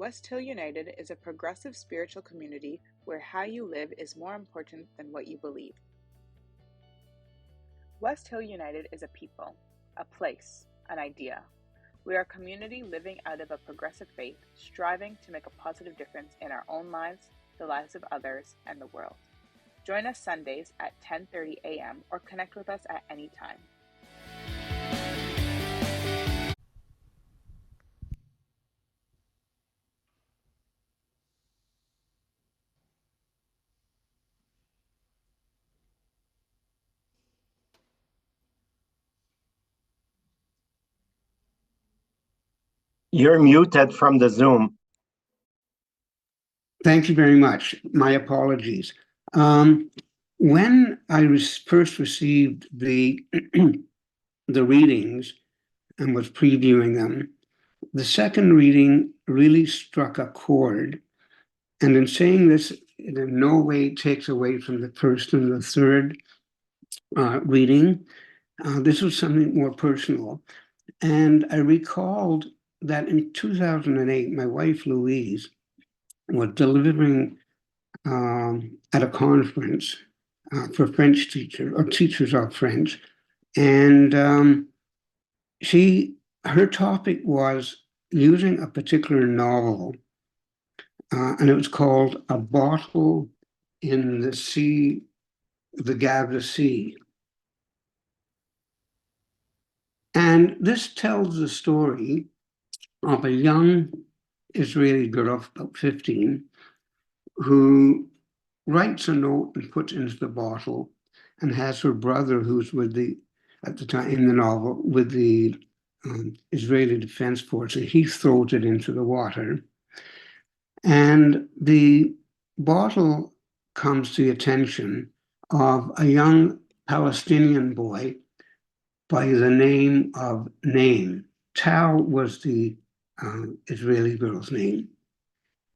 West Hill United is a progressive spiritual community where how you live is more important than what you believe. West Hill United is a people, a place, an idea. We are a community living out of a progressive faith, striving to make a positive difference in our own lives, the lives of others, and the world. Join us Sundays at 10:30 a.m. or connect with us at any time. You're muted from the Zoom. Thank you very much. My apologies. When I first received the readings and was previewing them, the second reading really struck a chord. And in saying this, it in no way takes away from the first and the third reading. This was something more personal. And I recalled that in 2008, my wife, Louise, was delivering at a conference for French teachers or teachers of French. And her topic was using a particular novel, and it was called A Bottle in the Sea, the Gaza Sea. And this tells the story of a young Israeli girl of about 15 who writes a note and puts into the bottle and has her brother, who's with at the time in the novel, with the Israeli Defense Force, and he throws it into the water. And the bottle comes to the attention of a young Palestinian boy by the name of Naim. Tal was the Israeli girl's name.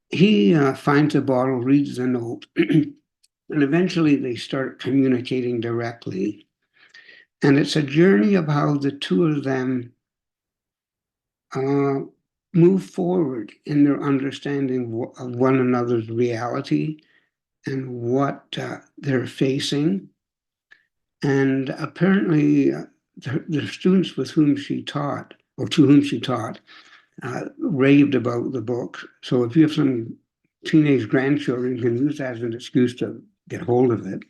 He finds a bottle, reads the note, and eventually they start communicating directly. And it's a journey of how the two of them move forward in their understanding of one another's reality and what they're facing. And apparently the students with whom she taught, or to whom she taught, raved about the book. So if you have some teenage grandchildren, you can use that as an excuse to get hold of it.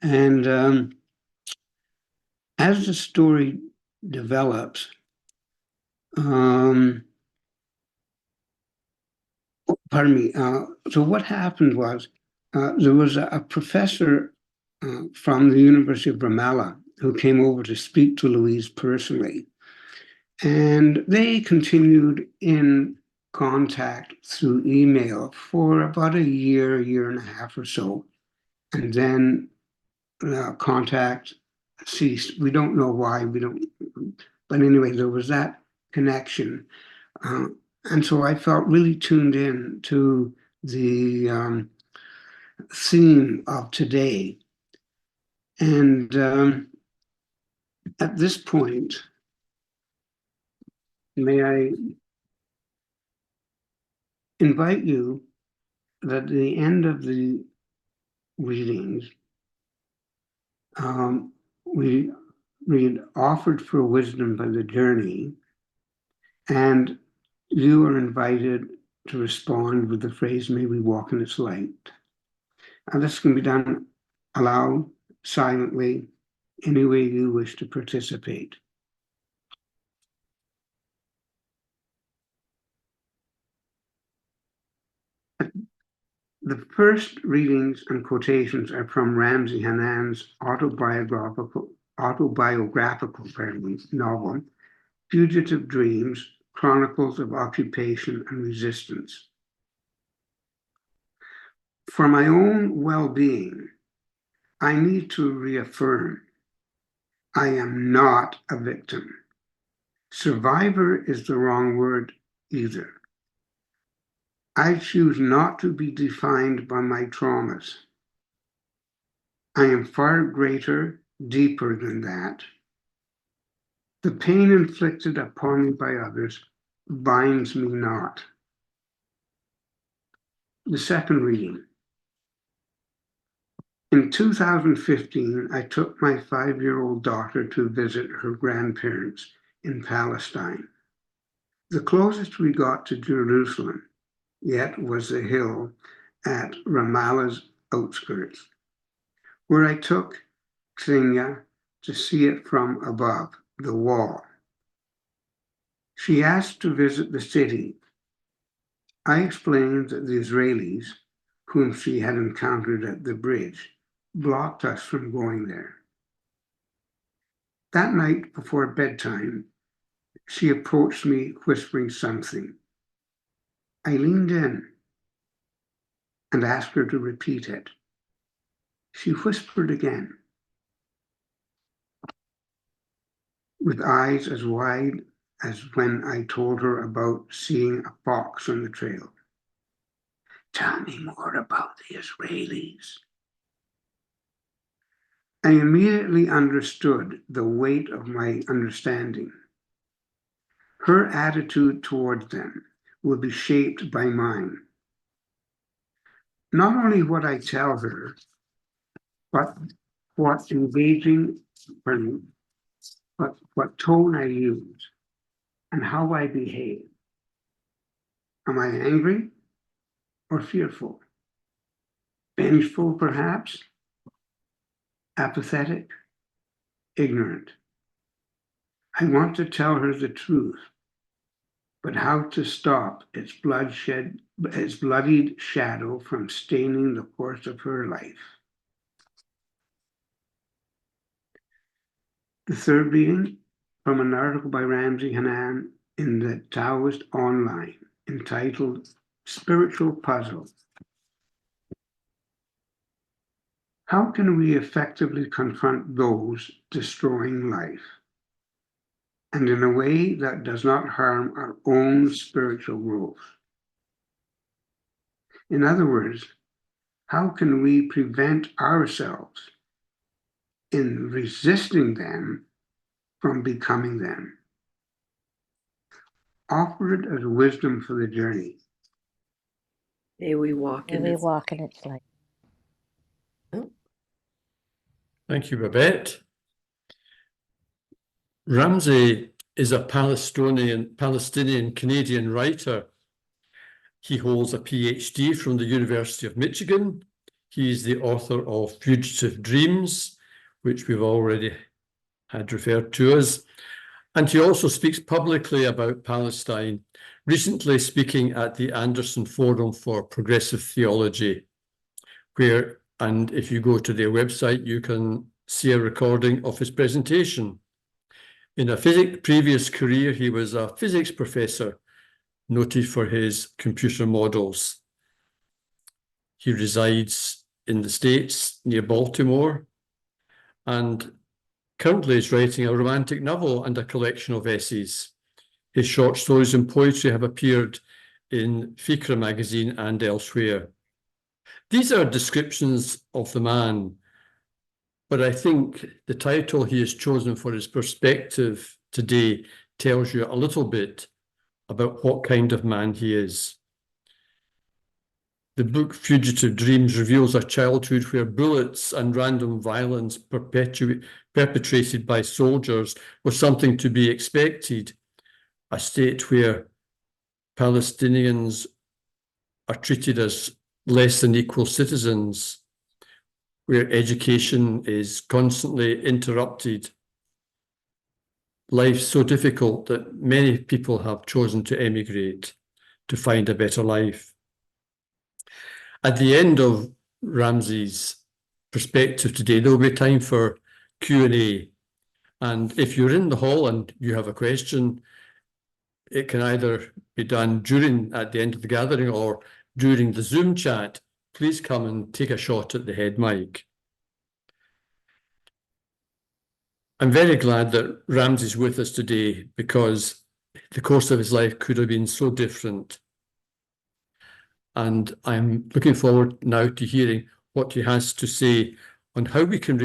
And as the story develops, pardon me, so what happened was there was a professor from the University of Ramallah who came over to speak to Louise personally. And they continued in contact through email for about a year and a half or so. And then contact ceased. We don't know why, but anyway, there was that connection. And so I felt really tuned in to the theme of today. And at this point, may I invite you that at the end of the readings, we read Offered for Wisdom by the Journey, and you are invited to respond with the phrase, may we walk in its light. And this can be done aloud, silently, any way you wish to participate. The first readings and quotations are from Ramsey HANHAN's autobiographical novel, Fugitive Dreams, Chronicles of Occupation and Resistance. For my own well-being, I need to reaffirm I am not a victim. Survivor is the wrong word either. I choose not to be defined by my traumas. I am far greater, deeper than that. The pain inflicted upon me by others binds me not. The second reading. In 2015, I took my 5-year-old daughter to visit her grandparents in Palestine. The closest we got to Jerusalem yet was the hill at Ramallah's outskirts, where I took Xenia to see it from above, the wall. She asked to visit the city. I explained that the Israelis, whom she had encountered at the bridge, blocked us from going there. That night before bedtime, she approached me whispering something. I leaned in and asked her to repeat it. She whispered again, with eyes as wide as when I told her about seeing a fox on the trail. Tell me more about the Israelis. I immediately understood the weight of my understanding. Her attitude towards them will be shaped by mine. Not only what I tell her, but what what tone I use and how I behave. Am I angry or fearful? Vengeful, perhaps? Apathetic? Ignorant? I want to tell her the truth, but how to stop its bloodied shadow from staining the course of her life. The third reading from an article by Ramsey HANHAN in the Taoist Online entitled Spiritual Puzzle. How can we effectively confront those destroying life, and in a way that does not harm our own spiritual growth? In other words, how can we prevent ourselves in resisting them from becoming them? Offer it as wisdom for the journey. May we walk in its light. Thank you, Babette. Ramsey is a Palestinian Canadian writer. He holds a Ph.D. from the University of Michigan. He is the author of Fugitive Dreams, which we've already had referred to us. And he also speaks publicly about Palestine, recently speaking at the Anderson Forum for Progressive Theology, where, and if you go to their website, you can see a recording of his presentation. In a previous career, he was a physics professor, noted for his computer models. He resides in the States near Baltimore and currently is writing a romantic novel and a collection of essays. His short stories and poetry have appeared in Fikra Magazine and elsewhere. These are descriptions of the man, but I think the title he has chosen for his perspective today tells you a little bit about what kind of man he is. The book Fugitive Dreams reveals a childhood where bullets and random violence perpetrated by soldiers was something to be expected, a state where Palestinians are treated as less than equal citizens, where education is constantly interrupted. Life's so difficult that many people have chosen to emigrate to find a better life. At the end of Ramsey's perspective today, there will be time for Q&A. And if you're in the hall and you have a question, it can either be done at the end of the gathering or during the Zoom chat. Please come and take a shot at the head mic. I'm very glad that Ramsey's with us today because the course of his life could have been so different. And I'm looking forward now to hearing what he has to say on how we can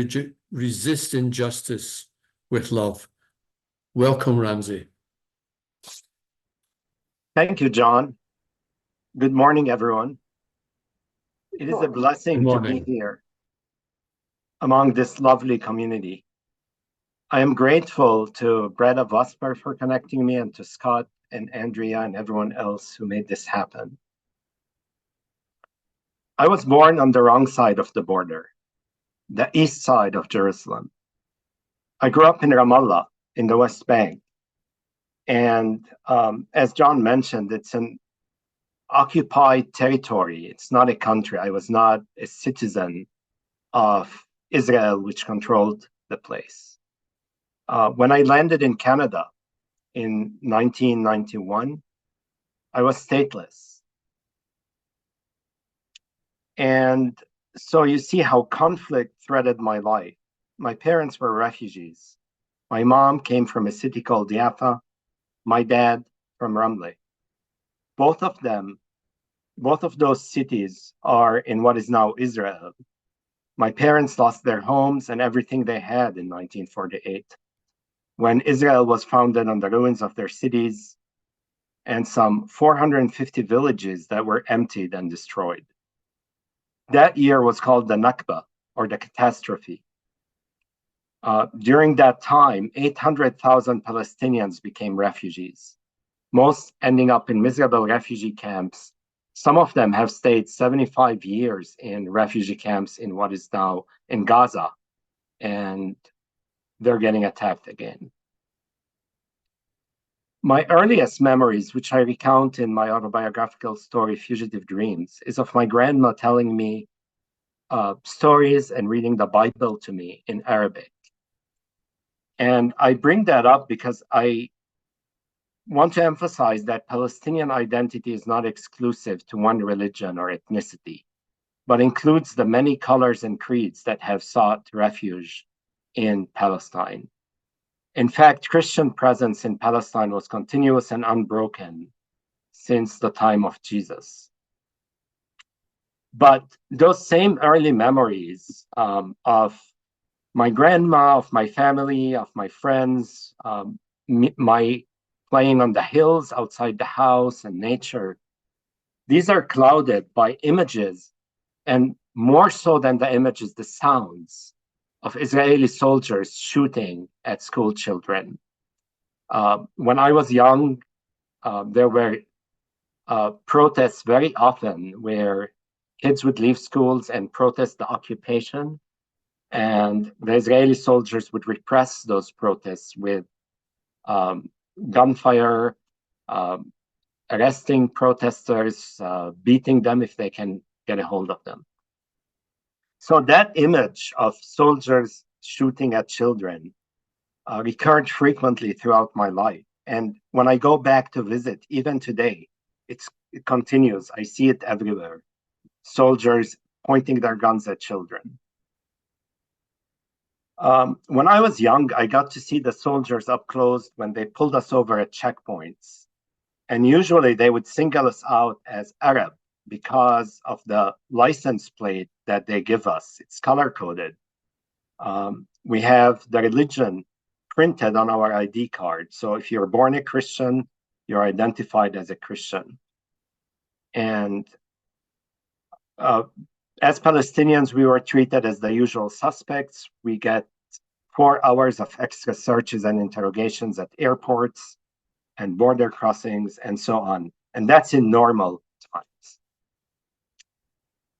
resist injustice with love. Welcome, Ramsey. Thank you, John. Good morning, everyone. It is a blessing Good to be morning. here among this lovely community. I am grateful to Breda Vosper for connecting me, and to Scott and Andrea and everyone else who made this happen. I was born on the wrong side of the border, the east side of Jerusalem. I grew up in Ramallah in the West Bank. And as John mentioned, it's an occupied territory. It's not a country. I was not a citizen of Israel, which controlled the place. When I landed in Canada in 1991, I was stateless. And so you see how conflict threaded my life. My parents were refugees. My mom came from a city called Jaffa, my dad from Ramleh. Both of those cities are in what is now Israel. My parents lost their homes and everything they had in 1948, when Israel was founded on the ruins of their cities and some 450 villages that were emptied and destroyed. That year was called the Nakba, or the catastrophe. During that time, 800,000 Palestinians became refugees, most ending up in miserable refugee camps. Some of them have stayed 75 years in refugee camps in what is now in Gaza, and they're getting attacked again. My earliest memories, which I recount in my autobiographical story, Fugitive Dreams, is of my grandma telling me stories and reading the Bible to me in Arabic. And I bring that up because I want to emphasize that Palestinian identity is not exclusive to one religion or ethnicity, but includes the many colors and creeds that have sought refuge in Palestine. In fact, Christian presence in Palestine was continuous and unbroken since the time of Jesus. But those same early memories of my grandma, of my family, of my friends, my playing on the hills outside the house and nature, these are clouded by images, and more so than the images, the sounds of Israeli soldiers shooting at school children. When I was young, there were protests very often where kids would leave schools and protest the occupation, and the Israeli soldiers would repress those protests with gunfire, arresting protesters, beating them if they can get a hold of them. So that image of soldiers shooting at children recurred frequently throughout my life. And when I go back to visit, even today, it continues. I see it everywhere. Soldiers pointing their guns at children. When I was young, I got to see the soldiers up close when they pulled us over at checkpoints. And usually they would single us out as Arab because of the license plate that they give us. It's color-coded. We have the religion printed on our ID card. So if you're born a Christian, you're identified as a Christian. And as Palestinians, we were treated as the usual suspects. We get 4 hours of extra searches and interrogations at airports and border crossings and so on. And that's in normal times.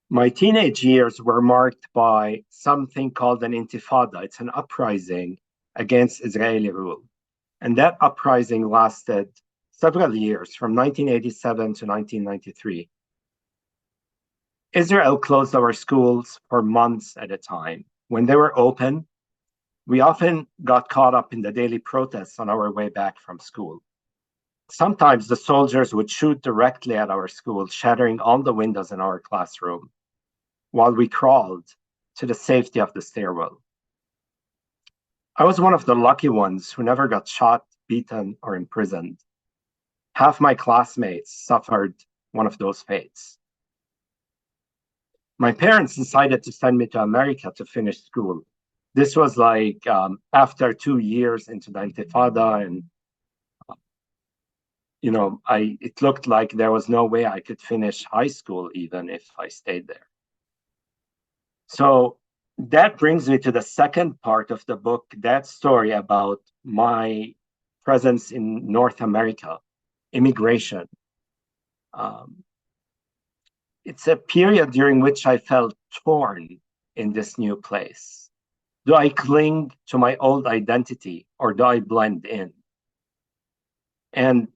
My teenage years were marked by something called an intifada. It's an uprising against Israeli rule. And that uprising lasted several years, from 1987 to 1993. Israel closed our schools for months at a time. When they were open, we often got caught up in the daily protests on our way back from school. Sometimes the soldiers would shoot directly at our school, shattering all the windows in our classroom, while we crawled to the safety of the stairwell. I was one of the lucky ones who never got shot, beaten, or imprisoned. Half my classmates suffered one of those fates. My parents decided to send me to America to finish school. This was like after 2 years into the Intifada, and you know, it looked like there was no way I could finish high school even if I stayed there. So that brings me to the second part of the book, that story about my presence in North America, immigration. It's a period during which I felt torn in this new place. Do I cling to my old identity or do I blend in? And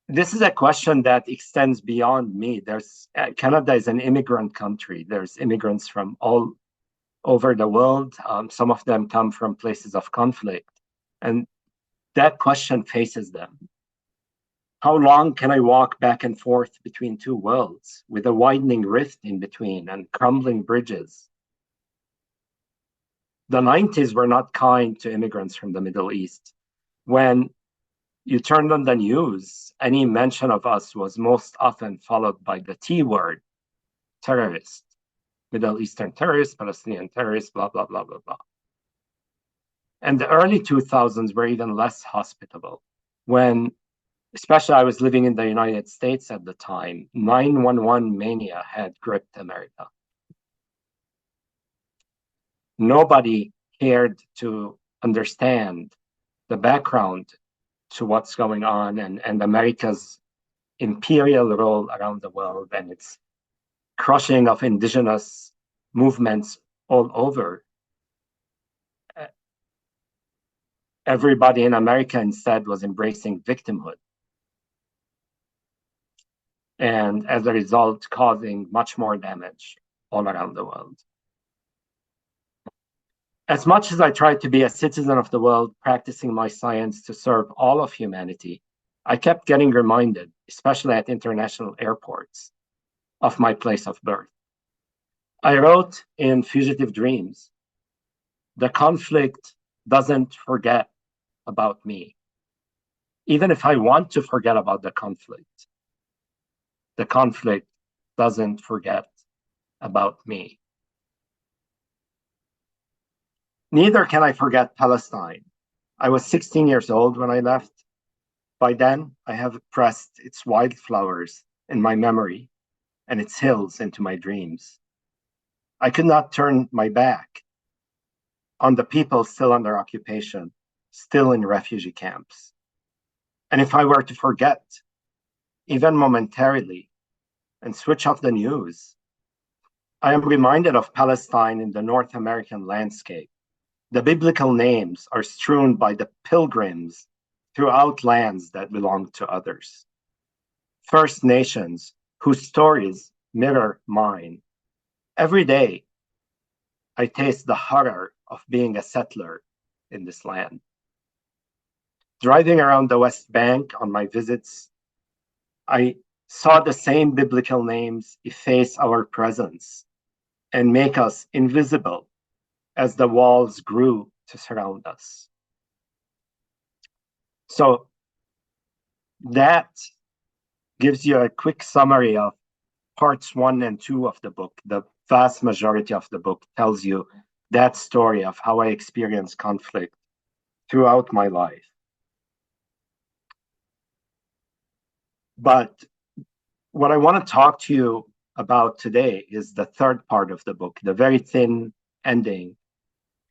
this is a question that extends beyond me. Canada is an immigrant country. There's immigrants from all over the world. Some of them come from places of conflict. And that question faces them. How long can I walk back and forth between two worlds with a widening rift in between and crumbling bridges? The 90s were not kind to immigrants from the Middle East. When you turned on the news, any mention of us was most often followed by the T word, terrorist, Middle Eastern terrorist, Palestinian terrorist, blah, blah, blah, blah, blah. And the early 2000s were even less hospitable. When, especially I was living in the United States at the time, 911 mania had gripped America. Nobody cared to understand the background to what's going on and America's imperial role around the world and its crushing of indigenous movements all over. Everybody in America instead was embracing victimhood. And as a result, causing much more damage all around the world. As much as I tried to be a citizen of the world, practicing my science to serve all of humanity, I kept getting reminded, especially at international airports, of my place of birth. I wrote in Fugitive Dreams, the conflict doesn't forget about me. Even if I want to forget about the conflict doesn't forget about me. Neither can I forget Palestine. I was 16 years old when I left. By then, I have pressed its wildflowers in my memory and its hills into my dreams. I could not turn my back on the people still under occupation, still in refugee camps. And if I were to forget, even momentarily, and switch off the news, I am reminded of Palestine in the North American landscape. The biblical names are strewn by the pilgrims throughout lands that belong to others. First Nations whose stories mirror mine. Every day, I taste the horror of being a settler in this land. Driving around the West Bank on my visits, I saw the same biblical names efface our presence and make us invisible as the walls grew to surround us. So that gives you a quick summary of parts 1 and 2 of the book. The vast majority of the book tells you that story of how I experienced conflict throughout my life. But what I want to talk to you about today is the third part of the book, the very thin ending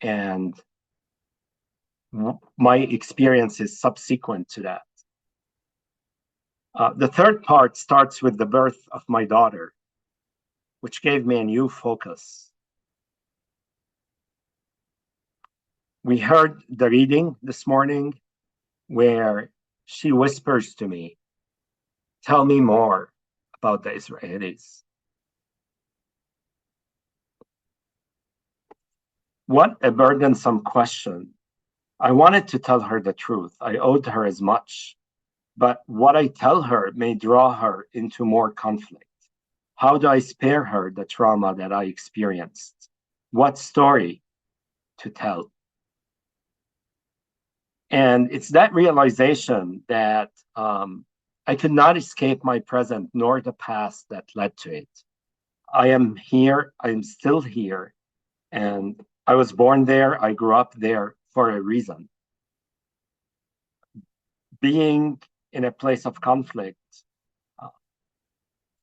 and my experiences subsequent to that. The third part starts with the birth of my daughter, which gave me a new focus. We heard the reading this morning where she whispers to me, "Tell me more about the Israelis." What a burdensome question. I wanted to tell her the truth. I owed her as much, but what I tell her may draw her into more conflict. How do I spare her the trauma that I experienced? What story to tell? And it's that realization that I could not escape my present nor the past that led to it. I am here, I am still here, and I was born there, I grew up there for a reason. Being in a place of conflict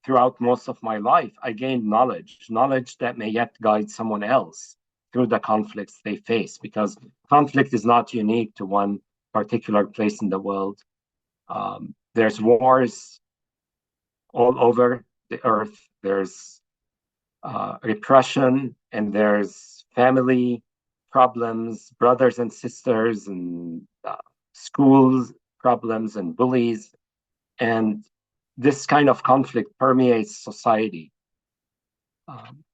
throughout most of my life, I gained knowledge that may yet guide someone else through the conflicts they face, because conflict is not unique to one particular place in the world. There's wars all over the earth. There's repression, and there's family problems, brothers and sisters, and schools problems and bullies. And this kind of conflict permeates society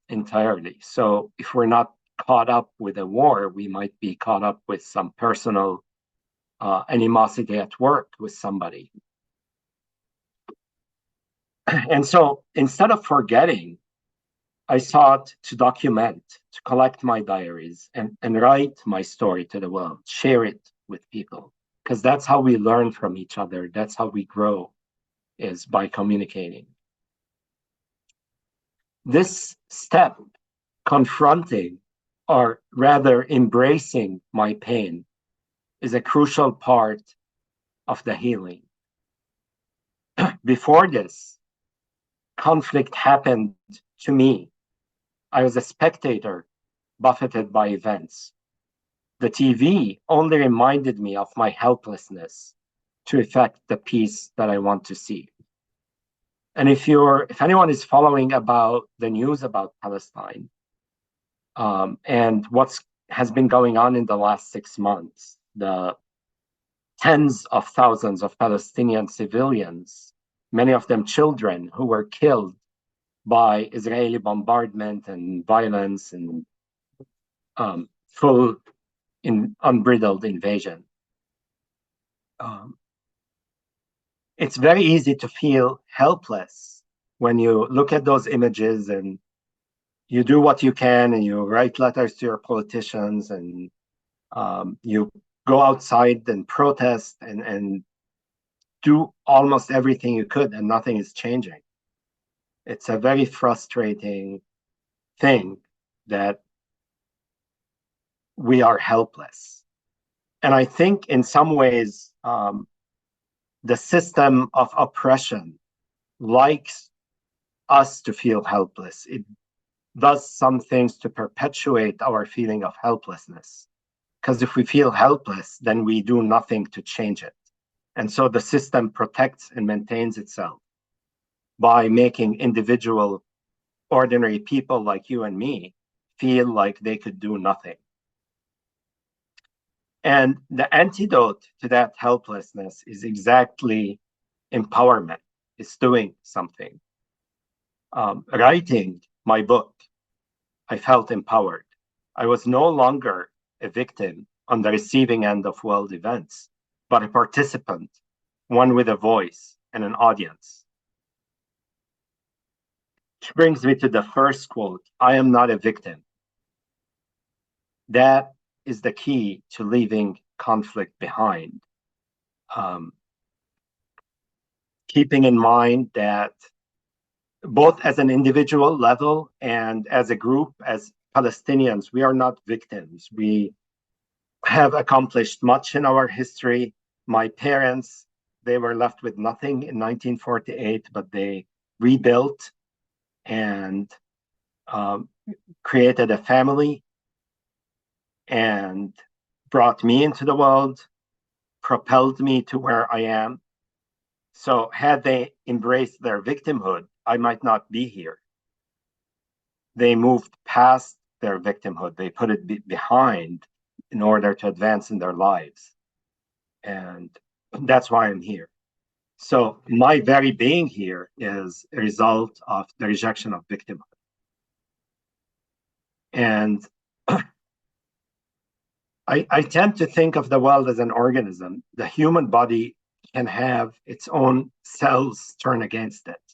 entirely. So if we're not caught up with a war, we might be caught up with some personal animosity at work with somebody. And so instead of forgetting, I sought to document, to collect my diaries and write my story to the world, share it with people, because that's how we learn from each other. That's how we grow, is by communicating. This step, confronting, or rather embracing my pain, is a crucial part of the healing. Before this, conflict happened to me. I was a spectator, buffeted by events. The TV only reminded me of my helplessness to effect the peace that I want to see. And if anyone is following about the news about Palestine and what has been going on in the last 6 months, the tens of thousands of Palestinian civilians, many of them children, who were killed by Israeli bombardment and violence and full unbridled invasion. It's very easy to feel helpless when you look at those images, and you do what you can, and you write letters to your politicians, and you go outside and protest and do almost everything you could, and nothing is changing. It's a very frustrating thing that we are helpless. And I think in some ways, the system of oppression likes us to feel helpless. It does some things to perpetuate our feeling of helplessness. Because if we feel helpless, then we do nothing to change it. And so the system protects and maintains itself by making individual, ordinary people like you and me feel like they could do nothing. And the antidote to that helplessness is exactly empowerment. It's doing something. Writing my book, I felt empowered. I was no longer a victim on the receiving end of world events, but a participant, one with a voice and an audience. Which brings me to the first quote: I am not a victim. That is the key to leaving conflict behind. Keeping in mind that both as an individual level and as a group, as Palestinians, we are not victims. We have accomplished much in our history. My parents, they were left with nothing in 1948, but they rebuilt and created a family and brought me into the world, propelled me to where I am. So had they embraced their victimhood, I might not be here. They moved past their victimhood. They put it behind in order to advance in their lives. And that's why I'm here. So my very being here is a result of the rejection of victimhood. And I tend to think of the world as an organism. The human body can have its own cells turn against it.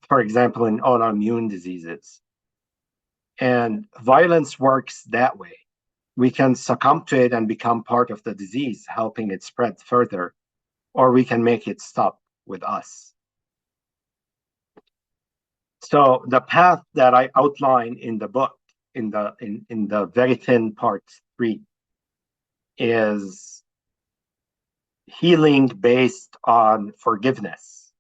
For example, in autoimmune diseases. And violence works that way. We can succumb to it and become part of the disease, helping it spread further, or we can make it stop with us. So the path that I outline in the book, in the very thin part 3, is healing based on forgiveness.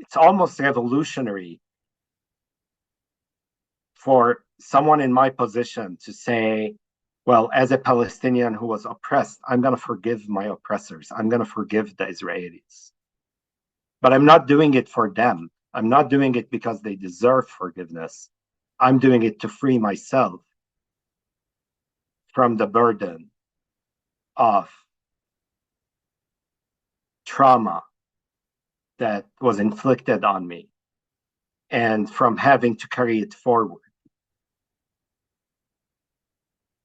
it's almost revolutionary for someone in my position to say, well, as a Palestinian who was oppressed, I'm going to forgive my oppressors. I'm going to forgive the Israelis. But I'm not doing it for them. I'm not doing it because they deserve forgiveness. I'm doing it to free myself from the burden of trauma that was inflicted on me and from having to carry it forward.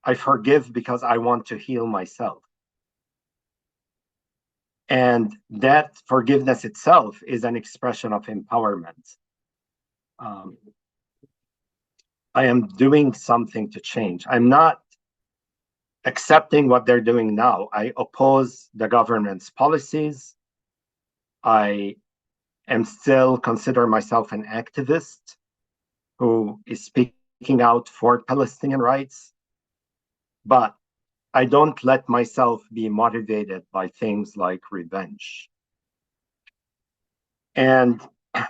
I forgive because I want to heal myself. And that forgiveness itself is an expression of empowerment. I am doing something to change. I'm not accepting what they're doing now. I oppose the government's policies. I am still consider myself an activist who is speaking out for Palestinian rights, but I don't let myself be motivated by things like revenge. And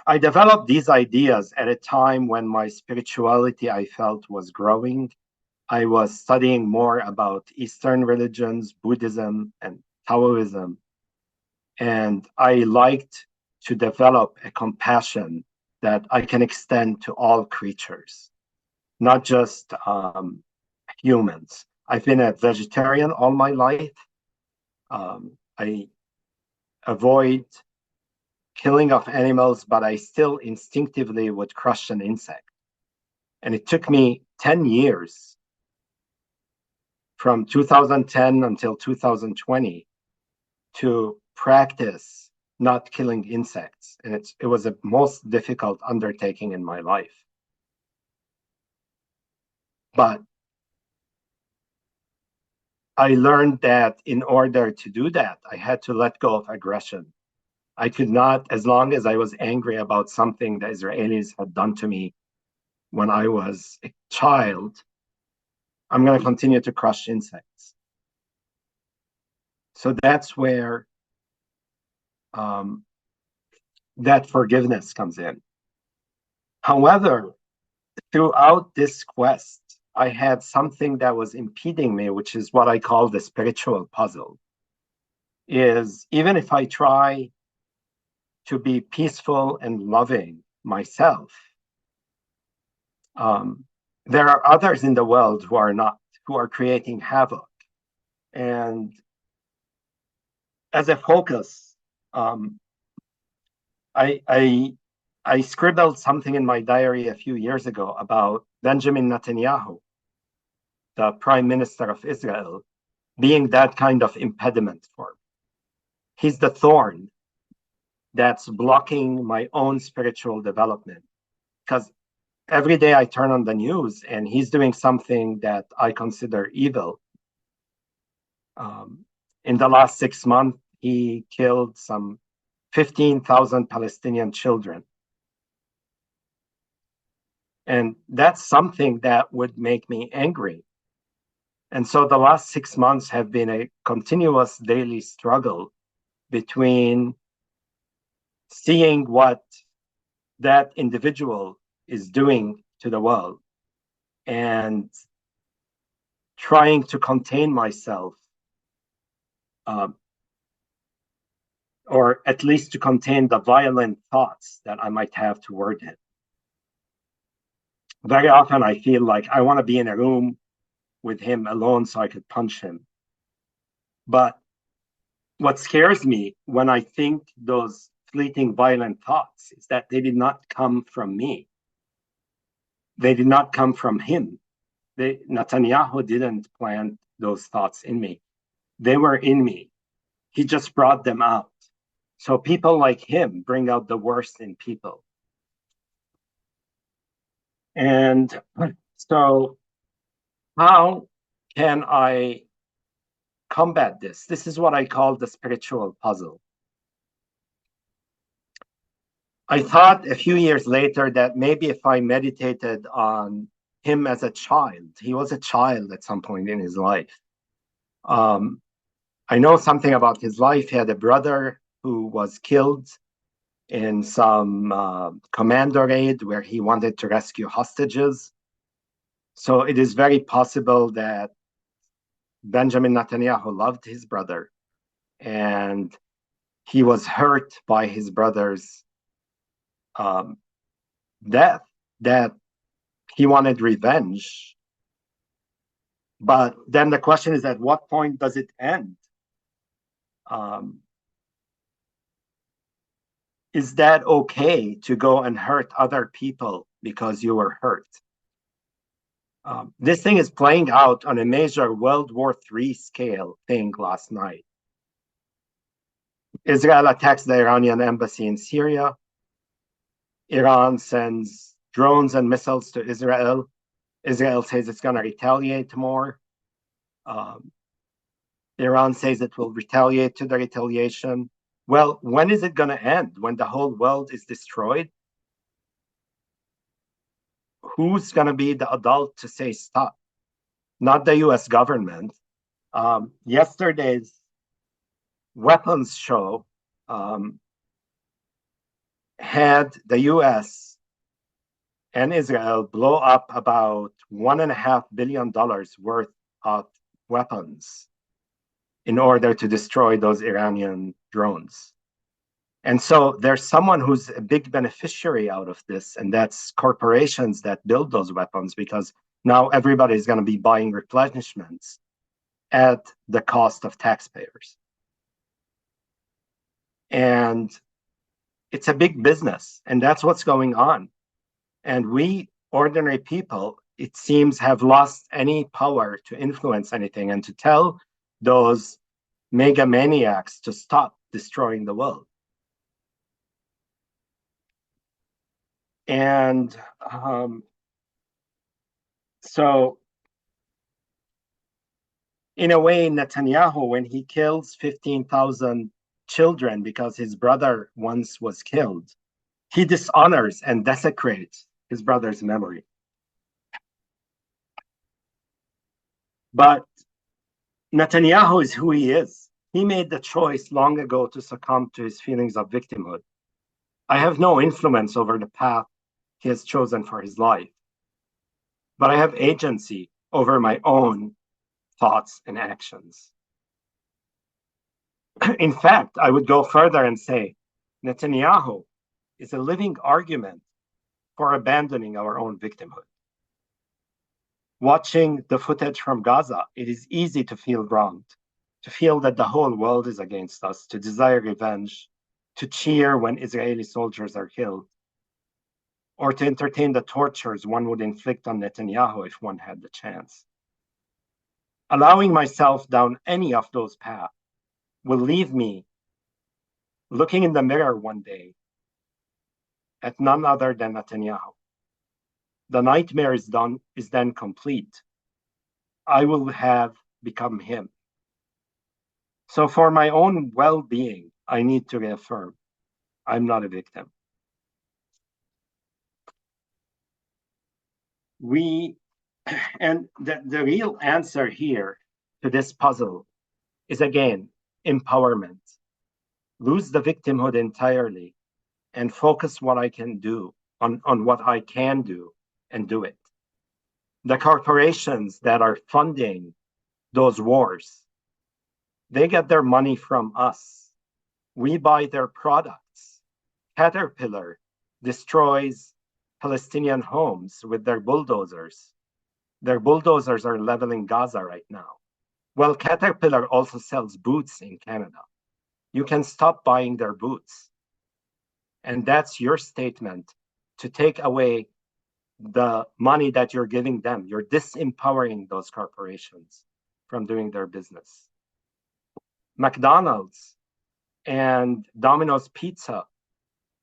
I developed these ideas at a time when my spirituality, I felt, was growing. I was studying more about Eastern religions, Buddhism, and Taoism. And I liked to develop a compassion that I can extend to all creatures, not just humans. I've been a vegetarian all my life. I avoid killing of animals, but I still instinctively would crush an insect. And it took me 10 years from 2010 until 2020 to practice not killing insects. And it was the most difficult undertaking in my life. But I learned that in order to do that, I had to let go of aggression. I could not, as long as I was angry about something the Israelis had done to me when I was a child, I'm going to continue to crush insects. So that's where that forgiveness comes in. However, throughout this quest, I had something that was impeding me, which is what I call the spiritual puzzle. Is even if I try to be peaceful and loving myself, there are others in the world who are not, who are creating havoc. And as a focus, I scribbled something in my diary a few years ago about Benjamin Netanyahu, the Prime Minister of Israel, being that kind of impediment for me. He's the thorn that's blocking my own spiritual development. Because every day I turn on the news and he's doing something that I consider evil. In the last 6 months, he killed some 15,000 Palestinian children. And that's something that would make me angry. And so the last 6 months have been a continuous daily struggle between seeing what that individual is doing to the world and trying to contain myself, or at least to contain the violent thoughts that I might have toward him. Very often I feel like I want to be in a room with him alone so I could punch him. But what scares me when I think those fleeting violent thoughts is that they did not come from me. They did not come from him. Netanyahu didn't plant those thoughts in me. They were in me. He just brought them out. So people like him bring out the worst in people. And so how can I combat this? This is what I call the spiritual puzzle. I thought a few years later that maybe if I meditated on him as a child, he was a child at some point in his life. I know something about his life. He had a brother who was killed in some commando raid where he wanted to rescue hostages. So it is very possible that Benjamin Netanyahu loved his brother and he was hurt by his brother's death, that he wanted revenge. But then the question is, at what point does it end? Is that okay to go and hurt other people because you were hurt? This thing is playing out on a major World War III scale thing last night. Israel attacks the Iranian embassy in Syria. Iran sends drones and missiles to Israel. Israel says it's going to retaliate more. Iran says it will retaliate to the retaliation. Well, when is it going to end? When the whole world is destroyed? Who's going to be the adult to say stop? Not the US government. Yesterday's weapons show had the US and Israel blow up about $1.5 billion worth of weapons in order to destroy those Iranian drones. And so there's someone who's a big beneficiary out of this, and that's corporations that build those weapons, because now everybody's going to be buying replenishments at the cost of taxpayers. And it's a big business, and that's what's going on. And we, ordinary people, it seems, have lost any power to influence anything and to tell those megamaniacs to stop destroying the world. And so, in a way, Netanyahu, when he kills 15,000 children because his brother once was killed, he dishonors and desecrates his brother's memory. But Netanyahu is who he is. He made the choice long ago to succumb to his feelings of victimhood. I have no influence over the path he has chosen for his life, but I have agency over my own thoughts and actions. In fact, I would go further and say Netanyahu is a living argument for abandoning our own victimhood. Watching the footage from Gaza, it is easy to feel wronged, to feel that the whole world is against us, to desire revenge, to cheer when Israeli soldiers are killed, or to entertain the tortures one would inflict on Netanyahu if one had the chance. Allowing myself down any of those paths will leave me looking in the mirror one day at none other than Netanyahu. The nightmare is then complete. I will have become him. So for my own well-being, I need to reaffirm, I'm not a victim. And the real answer here to this puzzle is, again, empowerment. Lose the victimhood entirely and focus what I can do on what I can do and do it. The corporations that are funding those wars, they get their money from us. We buy their products. Caterpillar destroys Palestinian homes with their bulldozers. Their bulldozers are leveling Gaza right now. Well, Caterpillar also sells boots in Canada. You can stop buying their boots. And that's your statement to take away the money that you're giving them. You're disempowering those corporations from doing their business. McDonald's and Domino's Pizza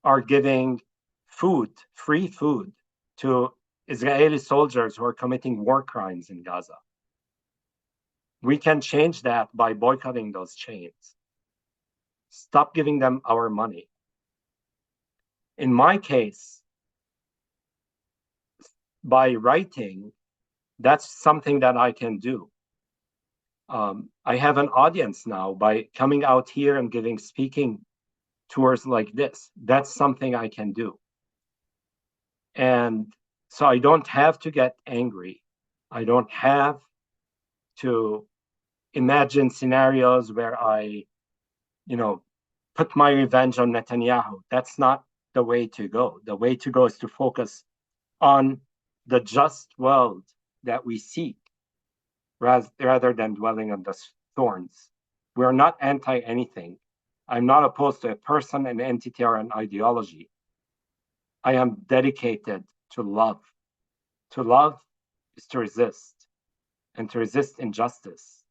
are giving food, free food, to Israeli soldiers who are committing war crimes in Gaza. We can change that by boycotting those chains. Stop giving them our money. In my case, by writing, that's something that I can do. I have an audience now by coming out here and giving speaking tours like this. That's something I can do. And so I don't have to get angry. I don't have to imagine scenarios where I, put my revenge on Netanyahu. That's not the way to go. The way to go is to focus on the just world that we seek rather than dwelling on the thorns. We're not anti-anything. I'm not opposed to a person, an entity, or an ideology. I am dedicated to love. To love is to resist, and to resist injustice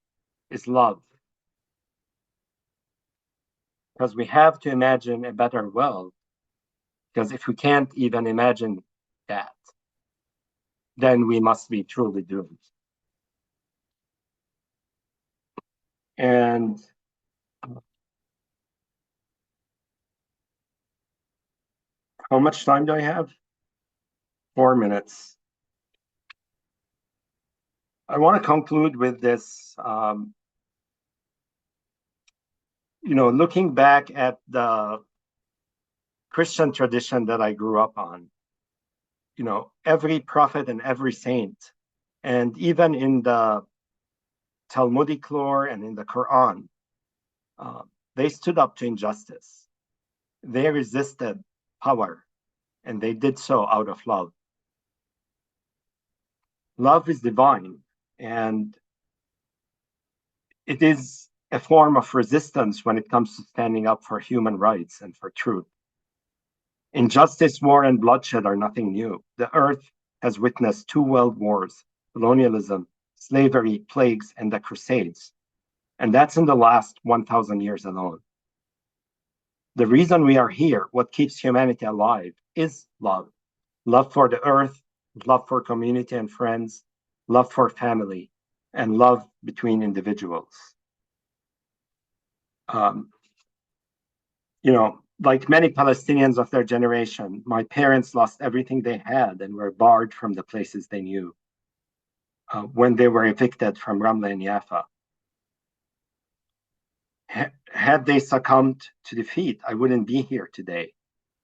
is love. Because we have to imagine a better world, because if we can't even imagine that, then we must be truly doomed. And how much time do I have? 4 minutes. I want to conclude with this, looking back at the Christian tradition that I grew up on, every prophet and every saint, and even in the Talmudic lore and in the Quran, they stood up to injustice. They resisted power, and they did so out of love. Love is divine, and it is a form of resistance when it comes to standing up for human rights and for truth. Injustice, war, and bloodshed are nothing new. The earth has witnessed 2 world wars, colonialism, slavery, plagues, and the Crusades. And that's in the last 1,000 years alone. The reason we are here, what keeps humanity alive, is love. Love for the earth, love for community and friends, love for family, and love between individuals. Like many Palestinians of their generation, my parents lost everything they had and were barred from the places they knew when they were evicted from Ramla and Jaffa. Had they succumbed to defeat, I wouldn't be here today.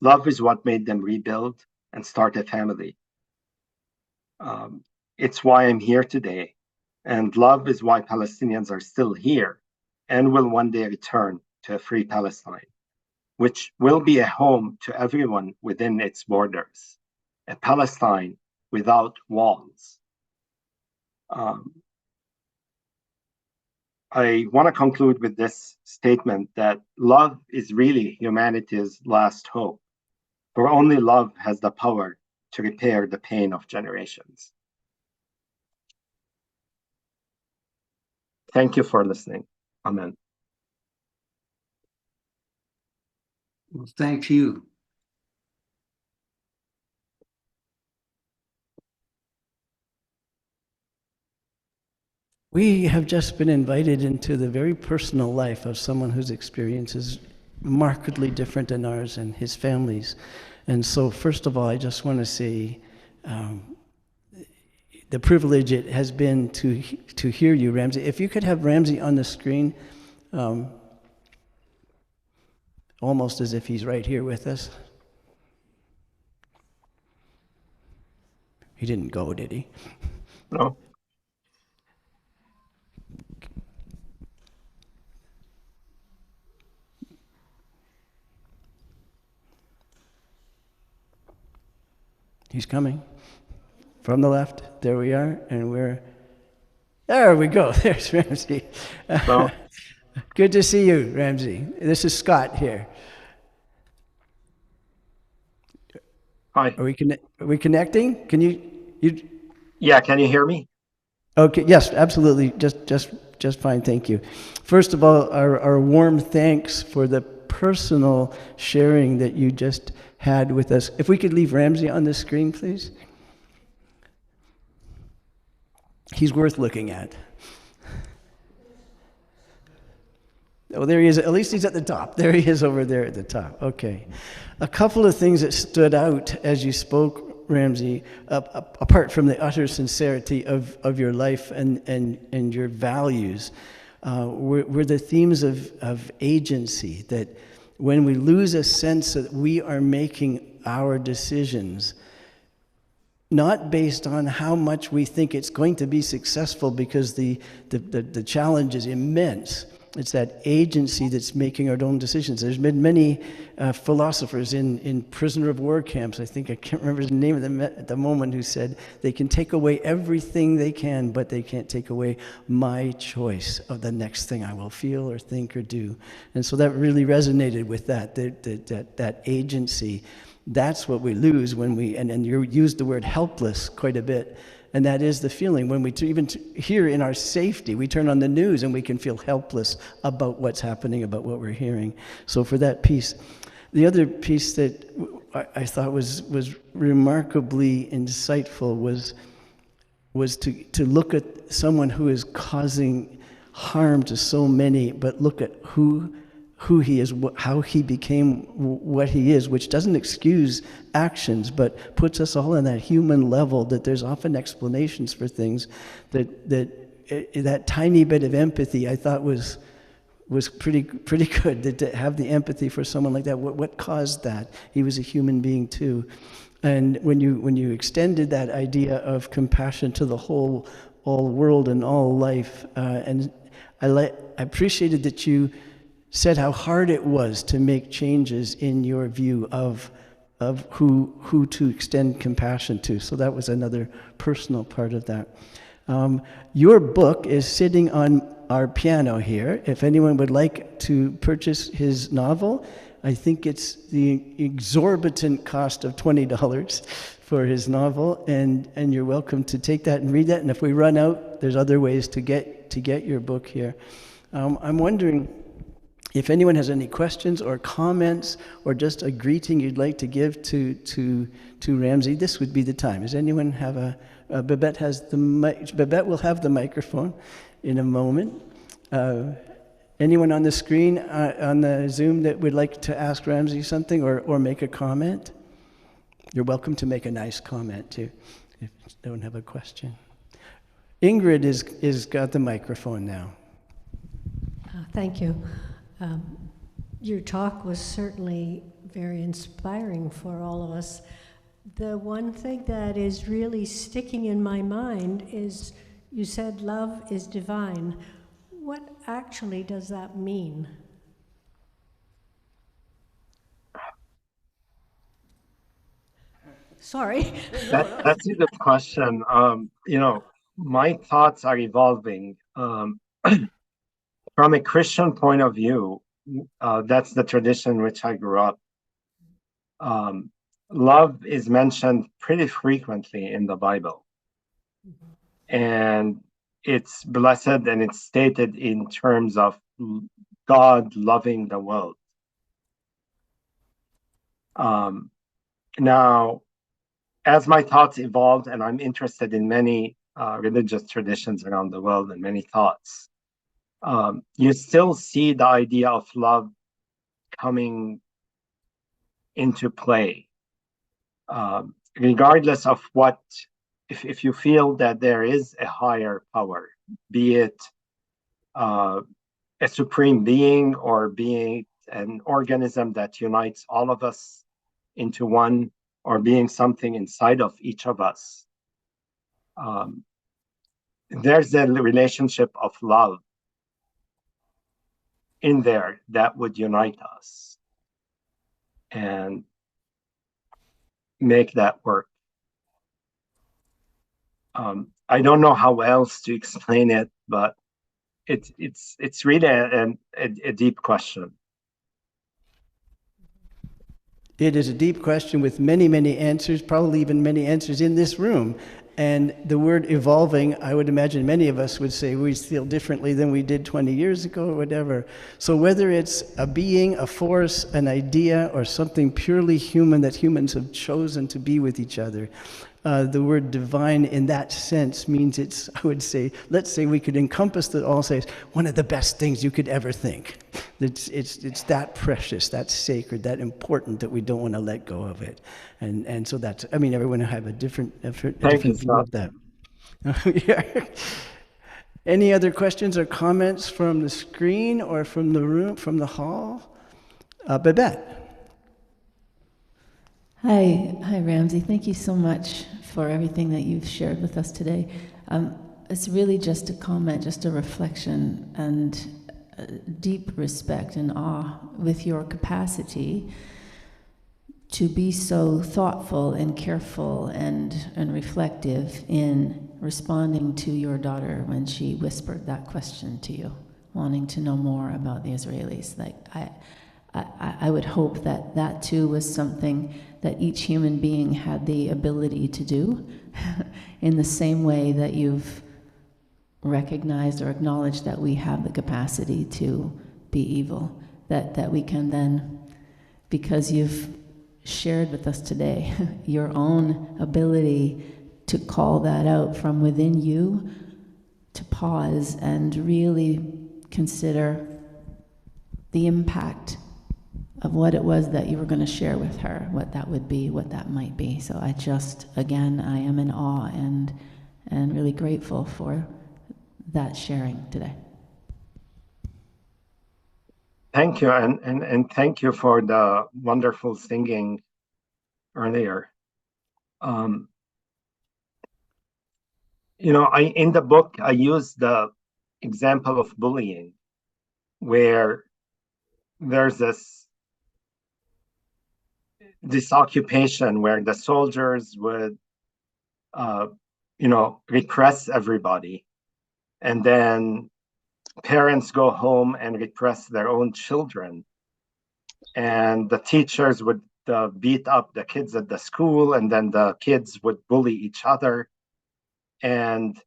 Love is what made them rebuild and start a family. It's why I'm here today. And love is why Palestinians are still here and will one day return to a free Palestine, which will be a home to everyone within its borders, a Palestine without walls. I want to conclude with this statement that love is really humanity's last hope, for only love has the power to repair the pain of generations. Thank you for listening. Amen. Well, thank you. We have just been invited into the very personal life of someone whose experience is markedly different than ours and his family's. And so, first of all, I just want to say the privilege it has been to hear you, Ramsey. If you could have Ramsey on the screen, almost as if he's right here with us. He didn't go, did he? No. He's coming from the left. There we are, and there we go. There's Ramsey. Hello. Good to see you, Ramsey. This is Scott here. Hi. Are we connecting? Can you? Yeah, can you hear me? Okay. Yes, absolutely. Just fine. Thank you. First of all, our warm thanks for the personal sharing that you just had with us. If we could leave Ramsey on the screen, please. He's worth looking at. Oh, there he is. At least he's at the top. There he is over there at the top. Okay. A couple of things that stood out as you spoke, Ramsey, apart from the utter sincerity of your life and your values, were the themes of agency, that when we lose a sense that we are making our decisions, not based on how much we think it's going to be successful, because the challenge is immense. It's that agency that's making our own decisions. There's been many philosophers in prisoner of war camps, I can't remember the name of them at the moment, who said they can take away everything they can, but they can't take away my choice of the next thing I will feel or think or do. And so that really resonated with that agency. That's what we lose when we, and you used the word helpless quite a bit, and that is the feeling when we, even here in our safety, we turn on the news and we can feel helpless about what's happening, about what we're hearing. So for that piece, the other piece that I thought was remarkably insightful was to look at someone who is causing harm to so many, but look at who he is, how he became what he is, which doesn't excuse actions, but puts us all on that human level, that there's often explanations for things, that tiny bit of empathy I thought was pretty good, to have the empathy for someone like that. What caused that? He was a human being too. And when you extended that idea of compassion to the whole world and all life, and I appreciated that you said how hard it was to make changes in your view of who to extend compassion to. So that was another personal part of that. Your book is sitting on our piano here. If anyone would like to purchase his novel, I think it's the exorbitant cost of $20 for his novel, and you're welcome to take that and read that. And if we run out, there's other ways to get your book here. I'm wondering if anyone has any questions or comments or just a greeting you'd like to give to Ramsey, this would be the time. Does anyone have Babette has the mic. Babette will have the microphone in a moment. Anyone on the screen, on the Zoom, that would like to ask Ramsey something or make a comment? You're welcome to make a nice comment too, if you don't have a question. Ingrid is got the microphone now. Thank you. Your talk was certainly very inspiring for all of us. The one thing that is really sticking in my mind is you said love is divine. What actually does that mean? Sorry. That's a good question. My thoughts are evolving. From a Christian point of view, that's the tradition in which I grew up. Love is mentioned pretty frequently in the Bible. And it's blessed and it's stated in terms of God loving the world. Now, as my thoughts evolved, and I'm interested in many religious traditions around the world and many thoughts, you still see the idea of love coming into play. Regardless of what, if you feel that there is a higher power, be it a supreme being or being an organism that unites all of us into one, or being something inside of each of us, there's a relationship of love in there that would unite us and make that work. I don't know how else to explain it, but it's really a deep question. It is a deep question with many, many answers, probably even many answers in this room. And the word evolving, I would imagine many of us would say we feel differently than we did 20 years ago or whatever. So whether it's a being, a force, an idea, or something purely human that humans have chosen to be with each other, the word divine in that sense means it's, I would say, let's say we could encompass that all, say it's one of the best things you could ever think. It's that precious, that sacred, that important that we don't want to let go of it. And so that's, I mean, everyone will have a different view of that. Yeah. Any other questions or comments from the screen or from the room, from the hall? Babette. Hi, Ramsey. Thank you so much for everything that you've shared with us today. It's really just a comment, just a reflection, and deep respect and awe with your capacity to be so thoughtful and careful and reflective in responding to your daughter when she whispered that question to you, wanting to know more about the Israelis. Like, I would hope that that too was something that each human being had the ability to do in the same way that you've recognized or acknowledged that we have the capacity to be evil, that we can then, because you've shared with us today your own ability to call that out from within you, to pause and really consider the impact of what it was that you were going to share with her, what that would be, what that might be. So I am in awe and really grateful for that sharing today. Thank you, and thank you for the wonderful singing earlier. In the book, I use the example of bullying, where there's this occupation where the soldiers would, repress everybody, and then parents go home and repress their own children, and the teachers would beat up the kids at the school, and then the kids would bully each other. And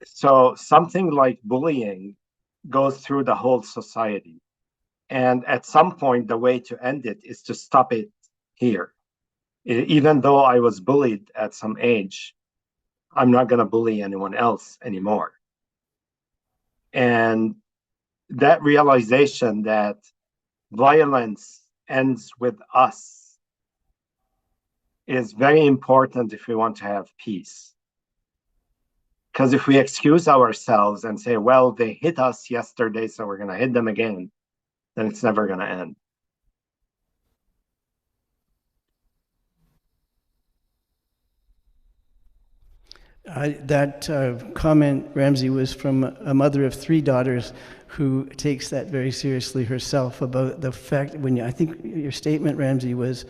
so something like bullying goes through the whole society. And at some point, the way to end it is to stop it here. Even though I was bullied at some age, I'm not going to bully anyone else anymore. And that realization that violence ends with us is very important if we want to have peace. Because if we excuse ourselves and say, well, they hit us yesterday, so we're going to hit them again, then it's never going to end. That comment, Ramsey, was from a mother of 3 daughters who takes that very seriously herself, about the fact, I think your statement, Ramsey, was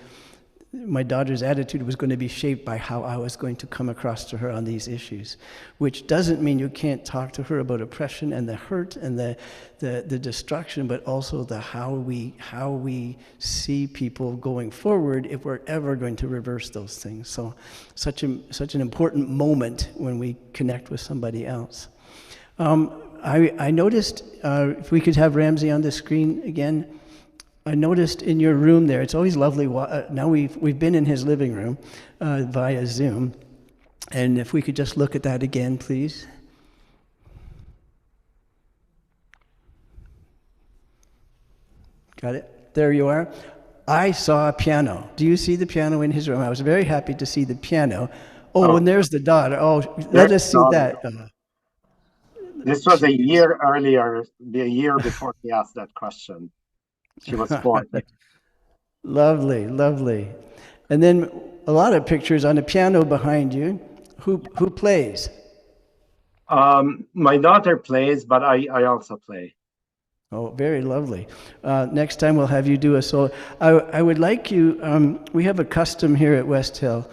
my daughter's attitude was going to be shaped by how I was going to come across to her on these issues, which doesn't mean you can't talk to her about oppression and the hurt and the destruction, but also the how we see people going forward if we're ever going to reverse those things. So such an important moment when we connect with somebody else. I noticed, if we could have Ramsey on the screen again, I noticed in your room there, it's always lovely. Now we've been in his living room via Zoom, and if we could just look at that again, please. Got it? There you are. I saw a piano. Do you see the piano in his room? I was very happy to see the piano. Oh, and there's the daughter. Oh, let us see that. This was a year earlier, the year before he asked that question. She was 4. Lovely, lovely. And then a lot of pictures on a piano behind you. Who plays? My daughter plays, but I also play. Oh, very lovely. Next time we'll have you do a solo. I would like you, we have a custom here at West Hill,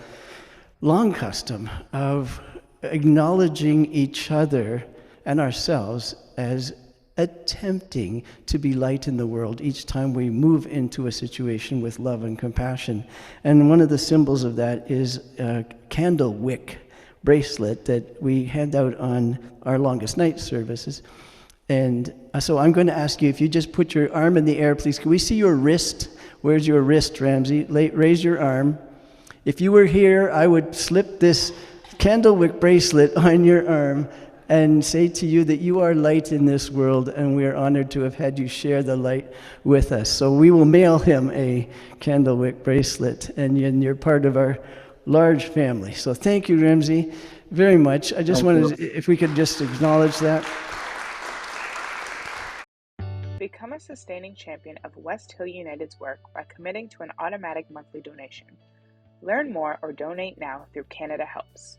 long custom, of acknowledging each other and ourselves as attempting to be light in the world each time we move into a situation with love and compassion. And one of the symbols of that is a candle wick bracelet that we hand out on our longest night services. And so I'm going to ask you, if you just put your arm in the air, please. Can we see your wrist? Where's your wrist, Ramsey? Raise your arm. If you were here, I would slip this candle wick bracelet on your arm and say to you that you are light in this world, and we are honored to have had you share the light with us. So we will mail him a candle wick bracelet, and you're part of our large family. So thank you, Ramsey, very much. I just wanted, if we could just acknowledge that. Become a sustaining champion of West Hill United's work by committing to an automatic monthly donation. Learn more or donate now through Canada Helps.